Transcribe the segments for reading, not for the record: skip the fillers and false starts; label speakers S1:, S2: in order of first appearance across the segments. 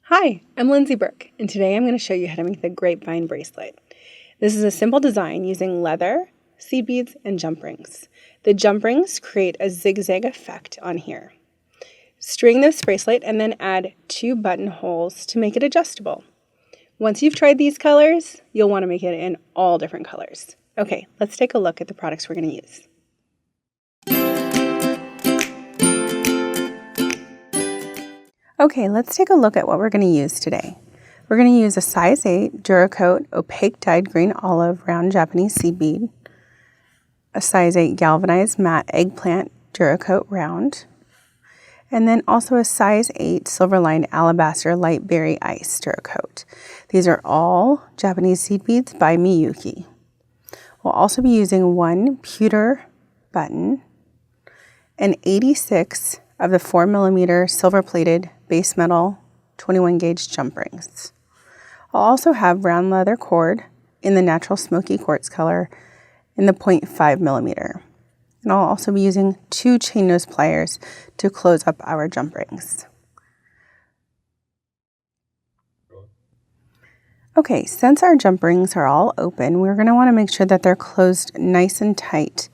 S1: Hi, I'm Lindsay Burke, and today I'm going to show you how to make the Grape Vine Bracelet. This is a simple design using leather, seed beads, and jump rings. The jump rings create a zigzag effect on here. String this bracelet and then add 2 buttonholes to make it adjustable. Once you've tried these colors, you'll want to make it in all different colors. Okay, let's take a look at the products we're going to use. Okay, let's take a look at what we're going to use today. We're going to use a size 8 Duracoat Opaque dyed green olive round Japanese seed bead, a size 8 galvanized matte eggplant Duracoat round, and then also a size 8 silver lined alabaster light berry ice Duracoat. These are all Japanese seed beads by Miyuki. We'll also be using 1 pewter button and 86 of the 4mm silver plated base metal 21 gauge jump rings. I'll also have brown leather cord in the natural Smoky quartz color in the 0.5mm. And I'll also be using 2 chain nose pliers to close up our jump rings. Okay, since our jump rings are all open, we're going to want to make sure that they're closed nice and tight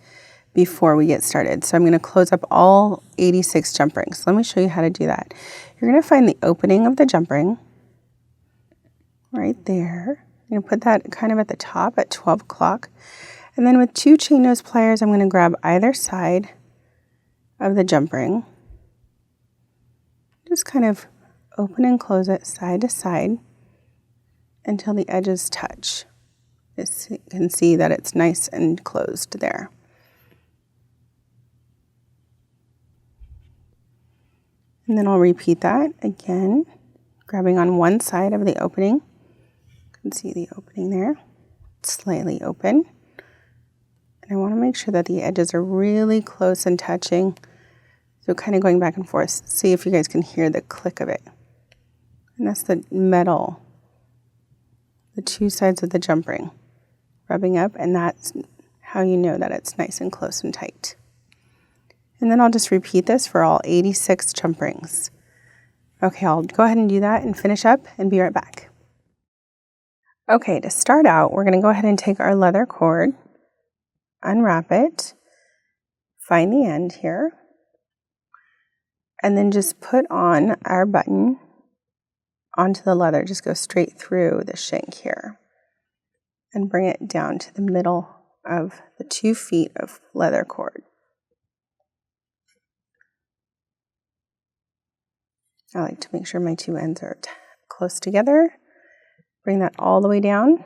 S1: before we get started. So I'm going to close up all 86 jump rings. Let me show you how to do that. You're going to find the opening of the jump ring right there. I'm going to put that kind of at the top at 12 o'clock. And then with 2 chain nose pliers, I'm going to grab either side of the jump ring. Just kind of open and close it side to side until the edges touch. You can see that it's nice and closed there. And then I'll repeat that again, grabbing on one side of the opening. You can see the opening there. It's slightly open. And I want to make sure that the edges are really close and touching. So kind of going back and forth. See if you guys can hear the click of it. And that's the metal, the 2 sides of the jump ring rubbing up, and that's how you know that it's nice and close and tight. And then I'll just repeat this for all 86 jump rings. Okay, I'll go ahead and do that and finish up and be right back. Okay, to start out, we're going to go ahead and take our leather cord, unwrap it, find the end here, and then just put on our button onto the leather. Just go straight through the shank here and bring it down to the middle of the 2 feet of leather cord. I like to make sure my 2 ends are close together. Bring that all the way down.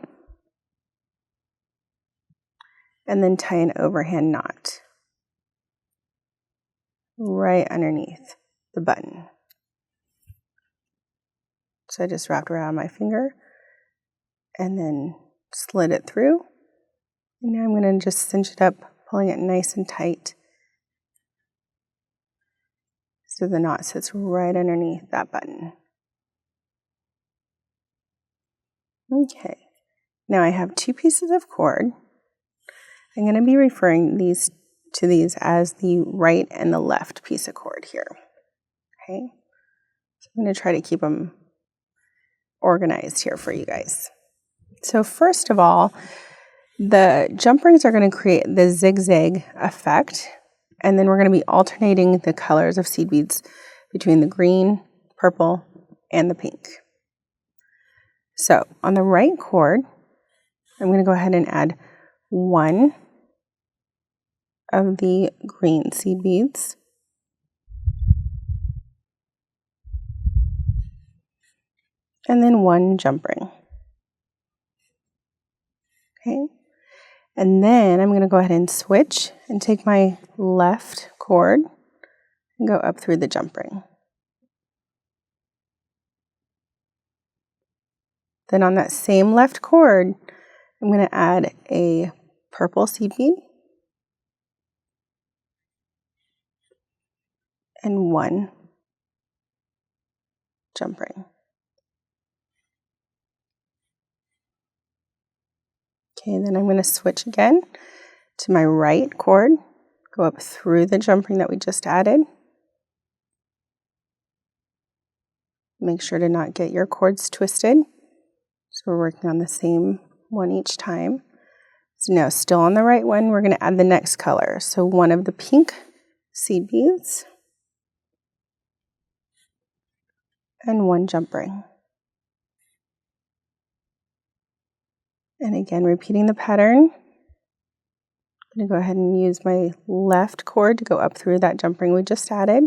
S1: And then tie an overhand knot right underneath the button. So I just wrapped around my finger and then slid it through. And now I'm going to just cinch it up, pulling it nice and tight, so the knot sits right underneath that button. Okay, now I have 2 pieces of cord. I'm going to be referring to these as the right and the left piece of cord here. Okay, so I'm going to try to keep them organized here for you guys. So first of all, the jump rings are going to create the zigzag effect. And then we're going to be alternating the colors of seed beads between the green, purple, and the pink. So on the right cord, I'm going to go ahead and add 1 of the green seed beads. And then 1 jump ring. Okay. And then I'm going to go ahead and switch and take my left cord and go up through the jump ring. Then on that same left cord, I'm going to add a purple seed bead and 1 jump ring. Okay, then I'm going to switch again to my right cord, go up through the jump ring that we just added, Make sure to not get your cords twisted. So we're working on the same one each time. So now still on the right one, we're going to add the next color. So one of the pink seed beads and one jump ring. And again, repeating the pattern. I'm going to go ahead and use my left cord to go up through that jump ring we just added.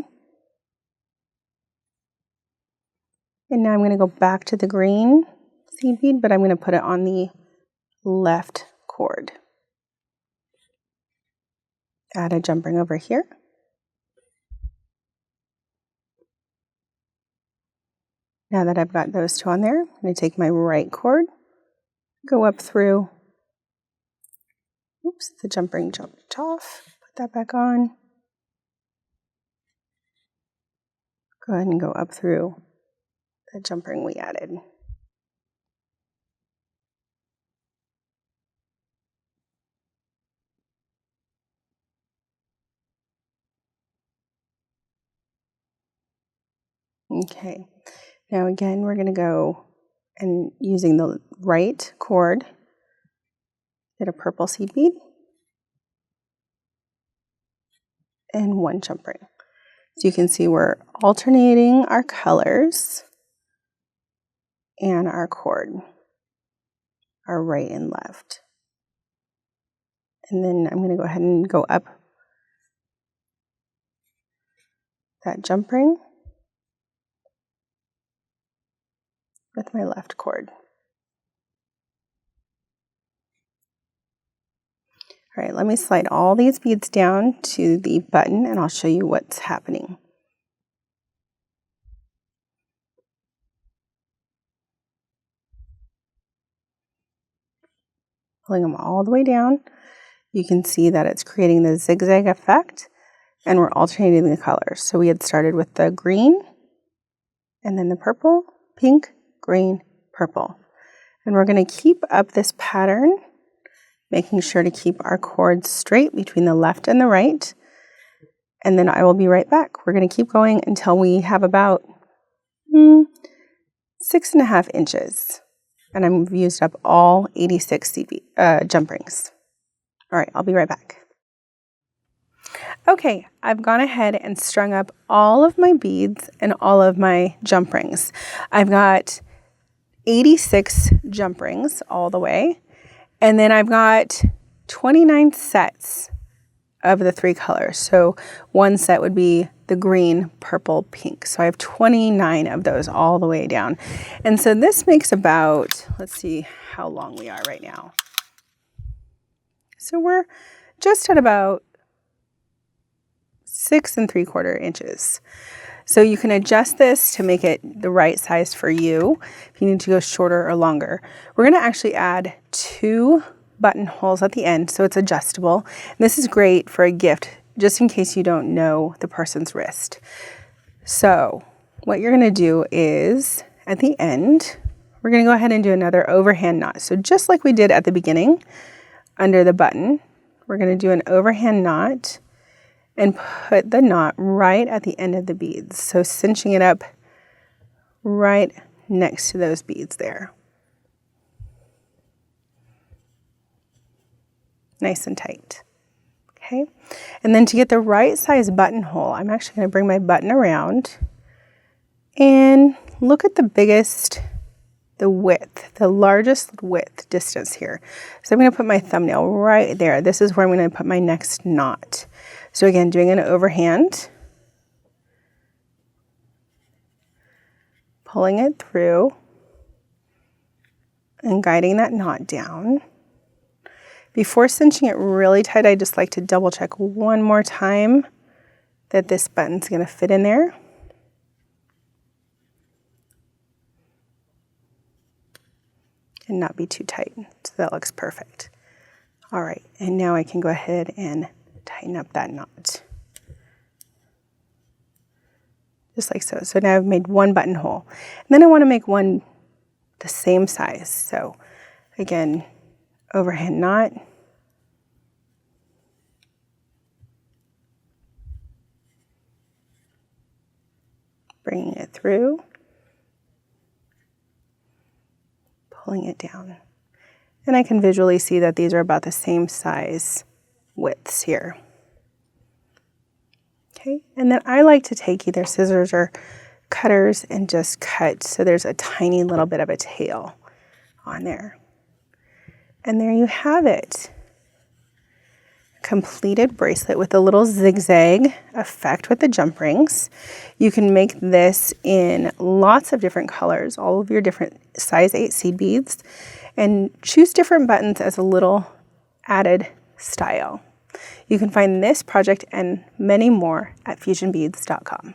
S1: And now I'm going to go back to the green seed bead, but I'm going to put it on the left cord. Add a jump ring over here. Now that I've got those two on there, I'm going to take my right cord, go up through. Oops, the jump ring jumped off. Put that back on. Go ahead and go up through the jump ring we added. Okay, now again, we're going to go and using the right cord, get a purple seed bead and one jump ring. So you can see we're alternating our colors and our cord, our right and left. And then I'm going to go ahead and go up that jump ring with my left cord. All right, let me slide all these beads down to the button and I'll show you what's happening. Pulling them all the way down, you can see that it's creating the zigzag effect and we're alternating the colors. So we had started with the green and then the purple, pink, green, purple. And we're going to keep up this pattern, making sure to keep our cords straight between the left and the right. And then I will be right back. We're going to keep going until we have about 6.5 inches. And I've used up all 86 jump rings. All right, I'll be right back. Okay, I've gone ahead and strung up all of my beads and all of my jump rings. I've got 86 jump rings all the way. And then I've got 29 sets of the three colors. So one set would be the green, purple, pink. So I have 29 of those all the way down. And so this makes about, let's see how long we are right now. So we're just at about 6 3/4 inches. So you can adjust this to make it the right size for you if you need to go shorter or longer. We're going to actually add 2 buttonholes at the end so it's adjustable. And this is great for a gift just in case you don't know the person's wrist. So what you're going to do is at the end, we're going to go ahead and do another overhand knot. So just like we did at the beginning under the button, we're going to do an overhand knot and put the knot right at the end of the beads. So cinching it up right next to those beads there. Nice and tight. Okay. And then to get the right size buttonhole, I'm actually going to bring my button around and look at the biggest, the width, the largest width distance here. So I'm going to put my thumbnail right there. This is where I'm going to put my next knot. So again, doing an overhand, pulling it through and guiding that knot down. Before cinching it really tight, I just like to double check one more time that this button's going to fit in there. And not be too tight, so that looks perfect. All right, and now I can go ahead and tighten up that knot. Just like so. So now I've made one buttonhole. And then I want to make one the same size. So again, overhand knot. Bringing it through. pulling it down. And I can visually see that these are about the same size widths here. Okay, and then I like to take either scissors or cutters and just cut so there's a tiny little bit of a tail on there. And there you have it. Completed bracelet with a little zigzag effect with the jump rings. You can make this in lots of different colors, all of your different size 8 seed beads, and choose different buttons as a little added style. You can find this project and many more at fusionbeads.com.